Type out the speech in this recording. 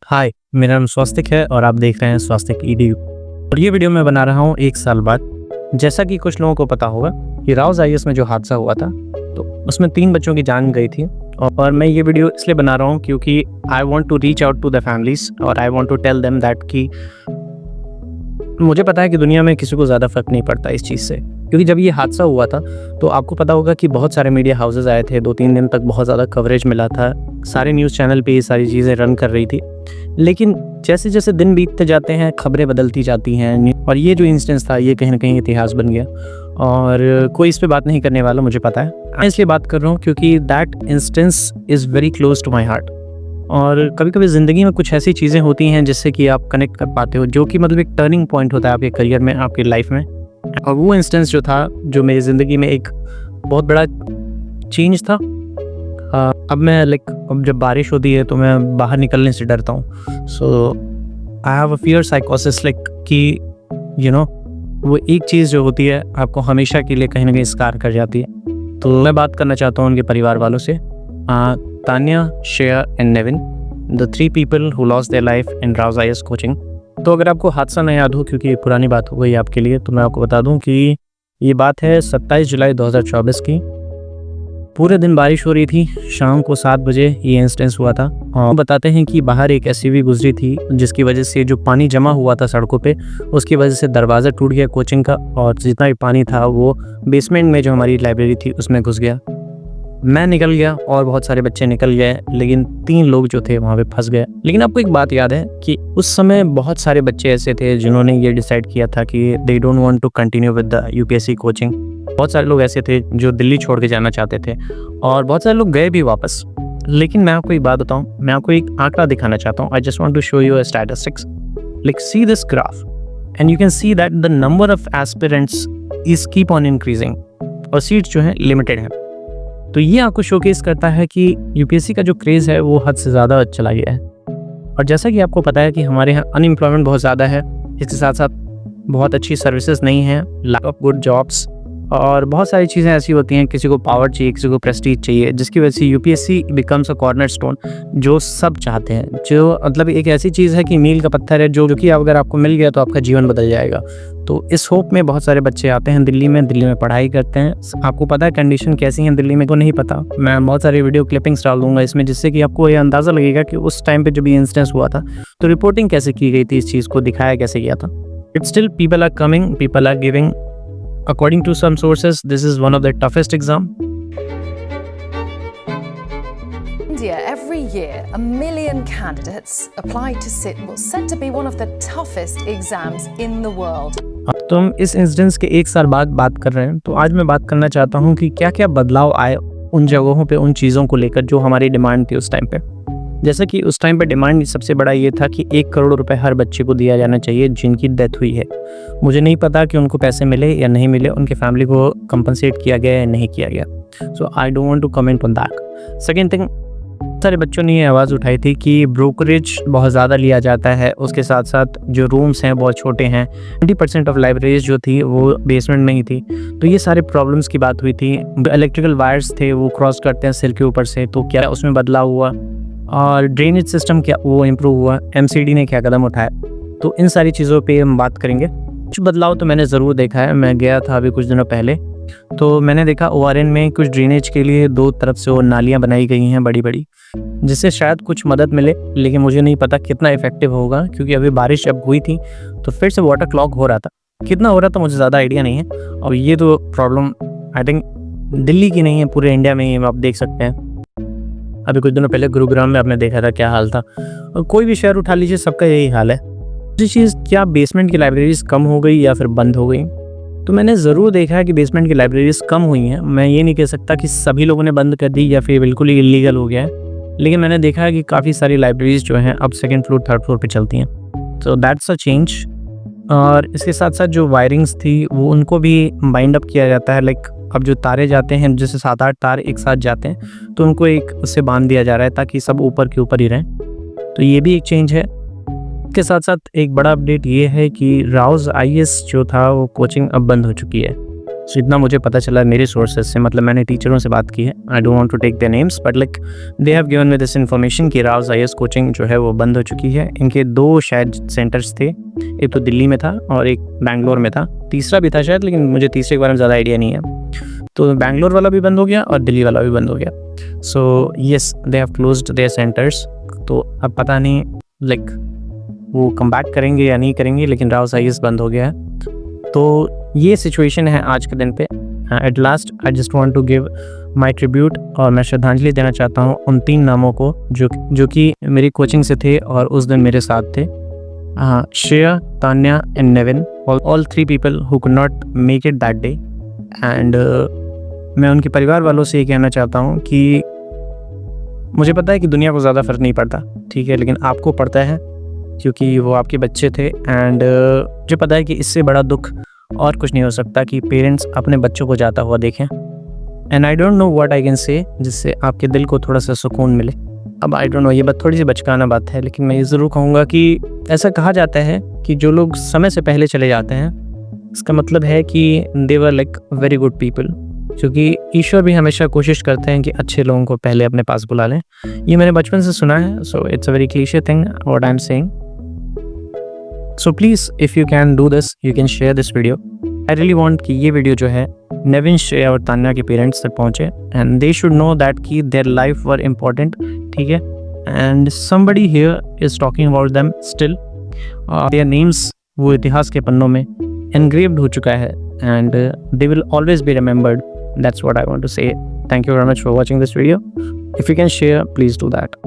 हाय, मेरा नाम स्वस्तिक है और आप देख रहे हैं स्वस्तिक ईडीयू। और ये वीडियो मैं बना रहा हूँ 1 साल बाद। जैसा कि कुछ लोगों को पता होगा कि राउज़ आईएएस में जो हादसा हुआ था, तो उसमें 3 बच्चों की जान गई थी। और मैं ये वीडियो इसलिए बना रहा हूँ क्योंकि I want to reach out to the families और I want to tell them that कि मुझे पता है कि दुनिया में किसी को ज़्यादा फ़र्क नहीं पड़ता इस चीज़ से, क्योंकि जब ये हादसा हुआ था तो आपको पता होगा कि बहुत सारे मीडिया हाउसेस आए थे, 2-3 दिन तक बहुत ज़्यादा कवरेज मिला था, सारे न्यूज़ चैनल पे ये सारी चीज़ें रन कर रही थी। लेकिन जैसे जैसे दिन बीतते जाते हैं खबरें बदलती जाती हैं और ये जो इंसिडेंस था ये कहीं ना कहीं इतिहास बन गया और कोई इस पे बात नहीं करने वाला, मुझे पता है। मैं इसलिए बात कर रहा हूँ क्योंकि that instance is very close to my heart. और कभी कभी ज़िंदगी में कुछ ऐसी चीज़ें होती हैं जिससे कि आप कनेक्ट कर पाते हो, जो कि मतलब एक टर्निंग पॉइंट होता है आपके करियर में, आपकी लाइफ में। और वो इंस्टेंस जो था, जो मेरी ज़िंदगी में एक बहुत बड़ा चेंज था। अब मैं अब जब बारिश होती है तो मैं बाहर निकलने से डरता हूँ। सो आई हैव अ फियर साइकोसिस कि वो एक चीज़ जो होती है आपको हमेशा के लिए कहीं ना कहीं स्कार कर जाती है। तो मैं बात करना चाहता हूँ उनके परिवार वालों से, Tania, Shreya and Nevin, the 3 people who lost their life in Rau's IAS coaching. तो अगर आपको हादसा न याद हो, क्योंकि ये पुरानी बात हो गई आपके लिए, तो मैं आपको बता दूं कि ये बात है 27 जुलाई 2024 की। पूरे दिन बारिश हो रही थी। शाम को 7 बजे ये इंसिडेंस हुआ था। और बताते हैं कि बाहर एक एसयूवी गुजरी थी जिसकी वजह से जो पानी जमा हुआ था सड़कों पे, उसकी वजह से दरवाज़ा टूट गया कोचिंग का और जितना भी पानी था वो बेसमेंट में जो हमारी लाइब्रेरी थी उसमें घुस गया। मैं निकल गया और बहुत सारे बच्चे निकल गए, लेकिन 3 लोग जो थे वहाँ पे फंस गए। लेकिन आपको एक बात याद है कि उस समय बहुत सारे बच्चे ऐसे थे जिन्होंने ये डिसाइड किया था कि they don't want to continue with the UPSC coaching. बहुत सारे लोग ऐसे थे जो दिल्ली छोड़ के जाना चाहते थे और बहुत सारे लोग गए भी वापस। लेकिन मैं आपको एक बात बताऊँ, मैं आपको एक आंकड़ा दिखाना चाहता हूँ। I just want to show you statistics. See this graph and you can see that the number of aspirants is keep on increasing और सीट्स जो हैं लिमिटेड हैं। तो ये आपको शोकेस करता है कि यूपीएससी का जो क्रेज़ है वो हद से ज़्यादा चला गया है। और जैसा कि आपको पता है कि हमारे यहाँ अनएम्प्लॉयमेंट बहुत ज़्यादा है, इसके साथ साथ बहुत अच्छी सर्विसेज नहीं हैं, लैक ऑफ गुड जॉब्स और बहुत सारी चीज़ें ऐसी होती हैं। किसी को पावर चाहिए, किसी को प्रेस्टीज चाहिए, जिसकी वजह से यूपीएससी बिकम्स अ कॉर्नरस्टोन जो सब चाहते हैं। जो मतलब एक ऐसी चीज़ है कि मील का पत्थर है जो कि अगर आपको मिल गया तो आपका जीवन बदल जाएगा। तो इस होप में बहुत सारे बच्चे आते हैं दिल्ली में पढ़ाई करते हैं। आपको पता है कंडीशन कैसी है दिल्ली में को नहीं पता। मैं बहुत सारी वीडियो क्लिपिंग्स डाल दूंगा इसमें, जिससे कि आपको ये अंदाज़ा लगेगा कि उस टाइम पे जब ये इंसिडेंस हुआ था तो रिपोर्टिंग कैसे की गई थी, इस चीज़ को दिखाया कैसे गया था। It still people are coming, people are giving. According to some sources, this is one of the toughest exam. India, every year, 1 million candidates apply to sit what's said to be one of the toughest exams in the world. तो हम इस incidence के 1 साल बाद बात कर रहे हैं। तो आज मैं बात करना चाहता हूँ कि क्या क्या बदलाव आए उन जगहों पे, उन चीज़ों को लेकर जो हमारी डिमांड थी उस टाइम पे। जैसा कि उस टाइम पे डिमांड सबसे बड़ा ये था कि 1 करोड़ रुपए हर बच्चे को दिया जाना चाहिए जिनकी डेथ हुई है। मुझे नहीं पता कि उनको पैसे मिले या नहीं मिले, उनके फैमिली को कंपनसेट किया गया या नहीं किया गया। So I don't want to comment on that. Second thing, सारे बच्चों ने ये आवाज़ उठाई थी कि ब्रोकरेज बहुत ज़्यादा लिया जाता है, उसके साथ साथ जो रूम्स हैं बहुत छोटे हैं। 20% ऑफ लाइब्रेरीज जो थी वो बेसमेंट में ही थी। तो ये सारे प्रॉब्लम्स की बात हुई थी। इलेक्ट्रिकल वायर्स थे वो क्रॉस करते हैं सिर के ऊपर से, तो क्या उसमें बदलाव हुआ और ड्रेनेज सिस्टम क्या वो इम्प्रूव हुआ, एमसीडी ने क्या कदम उठाया। तो इन सारी चीज़ों पे हम बात करेंगे। कुछ बदलाव तो मैंने ज़रूर देखा है। मैं गया था अभी कुछ दिनों पहले, तो मैंने देखा ओआरएन में कुछ ड्रेनेज के लिए 2 तरफ से वो नालियाँ बनाई गई हैं बड़ी बड़ी, जिससे शायद कुछ मदद मिले। लेकिन मुझे नहीं पता कितना इफेक्टिव होगा, क्योंकि अभी बारिश जब हुई थी तो फिर से वाटर क्लॉग हो रहा था। कितना हो रहा था मुझे ज़्यादा आइडिया नहीं है। और ये तो प्रॉब्लम आई थिंक दिल्ली की नहीं है, पूरे इंडिया में ही आप देख सकते हैं। अभी कुछ दिनों पहले गुरुग्राम में आपने देखा था क्या हाल था। और कोई भी शहर उठा लीजिए, सबका यही हाल है। दूसरी चीज़, क्या बेसमेंट की लाइब्रेरीज कम हो गई या फिर बंद हो गई? तो मैंने ज़रूर देखा है कि बेसमेंट की लाइब्रेरीज कम हुई हैं। मैं ये नहीं कह सकता कि सभी लोगों ने बंद कर दी या फिर बिल्कुल ही इलीगल हो गया है, लेकिन मैंने देखा है कि काफ़ी सारी लाइब्रेरीज जो हैं अब 2nd फ्लोर 3rd फ्लोर पे चलती हैं। So that's a change. और इसके साथ साथ जो वायरिंग्स थी वो उनको भी बाइंड अप किया जाता है। अब जो तारे जाते हैं, जैसे 7-8 तार एक साथ जाते हैं, तो उनको एक उससे बांध दिया जा रहा है ताकि सब ऊपर के ऊपर ही रहें। तो ये भी एक चेंज है। इसके साथ साथ एक बड़ा अपडेट ये है कि राउज़ आईएएस जो था वो कोचिंग अब बंद हो चुकी है। सो इतना मुझे पता चला मेरे सोर्सेज से, मतलब मैंने टीचरों से बात की है। I don't want to take the names but like they have given me this information कि राउज़ IAS कोचिंग जो है वो बंद हो चुकी है। इनके 2 शायद सेंटर्स थे, एक तो दिल्ली में था और एक बैंगलोर में था, तीसरा भी था शायद, लेकिन मुझे तीसरे के बारे में ज़्यादा आइडिया नहीं है। तो बैंगलोर वाला भी बंद हो गया और दिल्ली वाला भी बंद हो गया। So yes, they have closed there centres. तो अब पता नहीं लाइक वो कम बैक करेंगे या नहीं करेंगे, लेकिन राउज़ IAS बंद हो गया है। तो ये सिचुएशन है आज के दिन पे। At last I just want to give my tribute, और मैं श्रद्धांजलि देना चाहता हूँ उन 3 नामों को जो कि मेरी कोचिंग से थे और उस दिन मेरे साथ थे। Shreya, Tanya and Nevin, all 3 people who could not make it that day. And मैं उनके परिवार वालों से ये कहना चाहता हूँ कि मुझे पता है कि दुनिया को ज़्यादा फ़र्क नहीं पड़ता, ठीक है, लेकिन आपको पड़ता है क्योंकि वो आपके बच्चे थे। एंड मुझे पता है कि इससे बड़ा दुख और कुछ नहीं हो सकता कि पेरेंट्स अपने बच्चों को जाता हुआ देखें। And I don't know what I can say जिससे आपके दिल को थोड़ा सा सुकून मिले। अब आई डोंट नो, ये बात थोड़ी सी बचकाना बात है, लेकिन मैं ये ज़रूर कहूँगा कि ऐसा कहा जाता है कि जो लोग समय से पहले चले जाते हैं, इसका मतलब है कि they were like very good people, क्योंकि ईश्वर भी हमेशा कोशिश करते हैं कि अच्छे लोगों को पहले अपने पास बुला लें। ये मैंने बचपन से सुना है, so it's a very cliche thing what I am saying. So please if you can do this, you can share this video. I really want कि ये वीडियो जो है नेविन, श्रेया और तान्या के पेरेंट्स तक पहुँचे, and they should know that कि their life were important, ठीक है, and somebody here is talking about them still. Their names वो इतिहास के पन्नों में एनग्रेव्ड हो चुका है, and they will always be remembered. That's what I want to say. Thank you very much for watching this video. If you can share, please do that.